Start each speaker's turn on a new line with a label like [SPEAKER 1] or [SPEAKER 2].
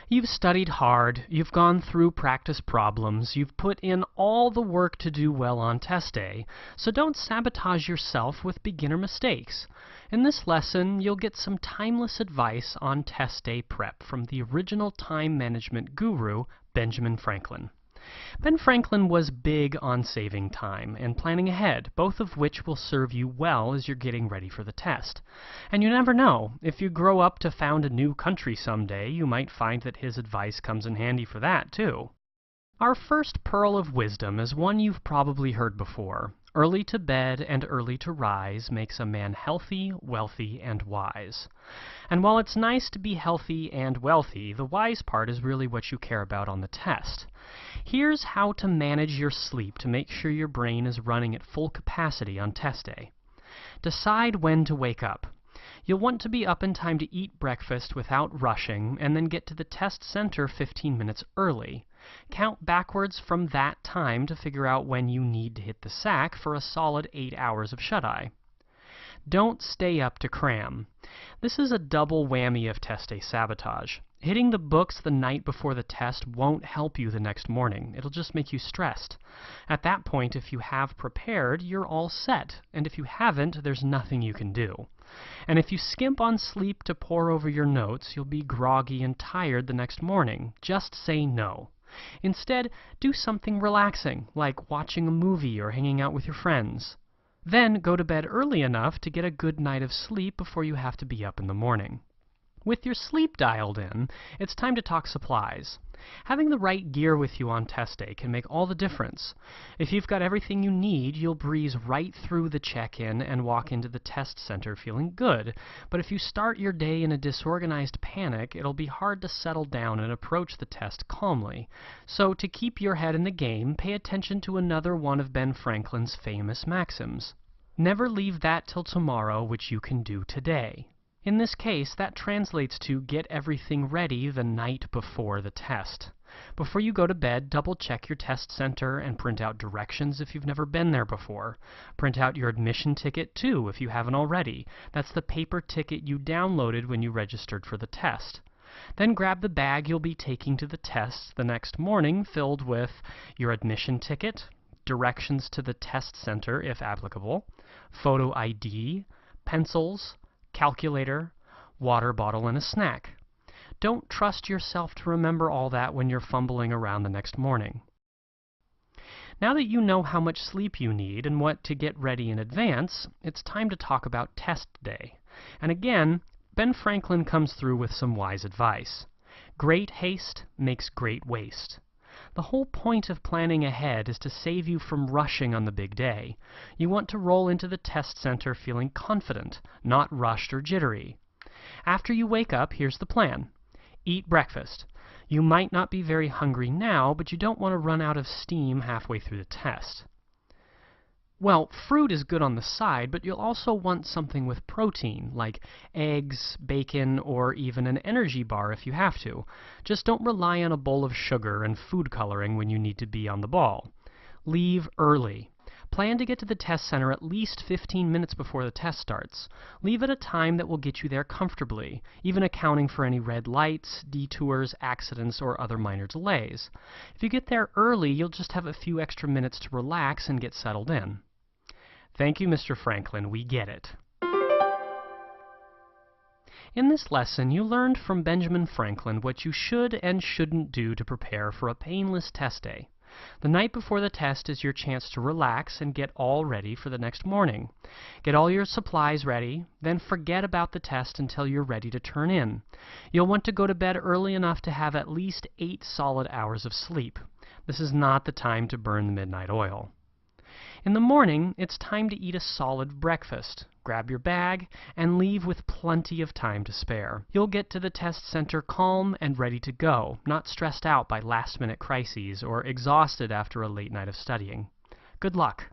[SPEAKER 1] You've studied hard, you've gone through practice problems, you've put in all the work to do well on test day, so don't sabotage yourself with beginner mistakes. In this lesson, you'll get some timeless advice on test day prep from the original time management guru, Benjamin Franklin. Ben Franklin was big on saving time and planning ahead, both of which will serve you well as you're getting ready for the test. And you never know, if you grow up to found a new country someday, you might find that his advice comes in handy for that, too. Our first pearl of wisdom is one you've probably heard before. Early to bed and early to rise makes a man healthy, wealthy, and wise. And while it's nice to be healthy and wealthy, the wise part is really what you care about on the test. Here's how to manage your sleep to make sure your brain is running at full capacity on test day. Decide when to wake up. You'll want to be up in time to eat breakfast without rushing, and then get to the test center 15 minutes early. Count backwards from that time to figure out when you need to hit the sack for a solid 8 hours of shut-eye. Don't stay up to cram. This is a double whammy of test day sabotage. Hitting the books the night before the test won't help you the next morning. It'll just make you stressed. At that point, if you have prepared, you're all set, and if you haven't, there's nothing you can do. And if you skimp on sleep to pore over your notes, you'll be groggy and tired the next morning. Just say no. Instead, do something relaxing, like watching a movie or hanging out with your friends. Then go to bed early enough to get a good night of sleep before you have to be up in the morning. With your sleep dialed in, it's time to talk supplies. Having the right gear with you on test day can make all the difference. If you've got everything you need, you'll breeze right through the check-in and walk into the test center feeling good. But if you start your day in a disorganized panic, it'll be hard to settle down and approach the test calmly. So to keep your head in the game, pay attention to another one of Ben Franklin's famous maxims. Never leave that till tomorrow which you can do today. In this case, that translates to get everything ready the night before the test. Before you go to bed, double-check your test center and print out directions if you've never been there before. Print out your admission ticket, too, if you haven't already. That's the paper ticket you downloaded when you registered for the test. Then grab the bag you'll be taking to the test the next morning, filled with your admission ticket, directions to the test center if applicable, photo ID, pencils, calculator, water bottle, and a snack. Don't trust yourself to remember all that when you're fumbling around the next morning. Now that you know how much sleep you need and what to get ready in advance, it's time to talk about test day. And again, Ben Franklin comes through with some wise advice. Great haste makes great waste. The whole point of planning ahead is to save you from rushing on the big day. You want to roll into the test center feeling confident, not rushed or jittery. After you wake up, here's the plan. Eat breakfast. You might not be very hungry now, but you don't want to run out of steam halfway through the test. Well, fruit is good on the side, but you'll also want something with protein, like eggs, bacon, or even an energy bar if you have to. Just don't rely on a bowl of sugar and food coloring when you need to be on the ball. Leave early. Plan to get to the test center at least 15 minutes before the test starts. Leave at a time that will get you there comfortably, even accounting for any red lights, detours, accidents, or other minor delays. If you get there early, you'll just have a few extra minutes to relax and get settled in. Thank you, Mr. Franklin. We get it. In this lesson, you learned from Benjamin Franklin what you should and shouldn't do to prepare for a painless test day. The night before the test is your chance to relax and get all ready for the next morning. Get all your supplies ready, then forget about the test until you're ready to turn in. You'll want to go to bed early enough to have at least 8 solid hours of sleep. This is not the time to burn the midnight oil. In the morning, it's time to eat a solid breakfast. Grab your bag and leave with plenty of time to spare. You'll get to the test center calm and ready to go, not stressed out by last-minute crises or exhausted after a late night of studying. Good luck!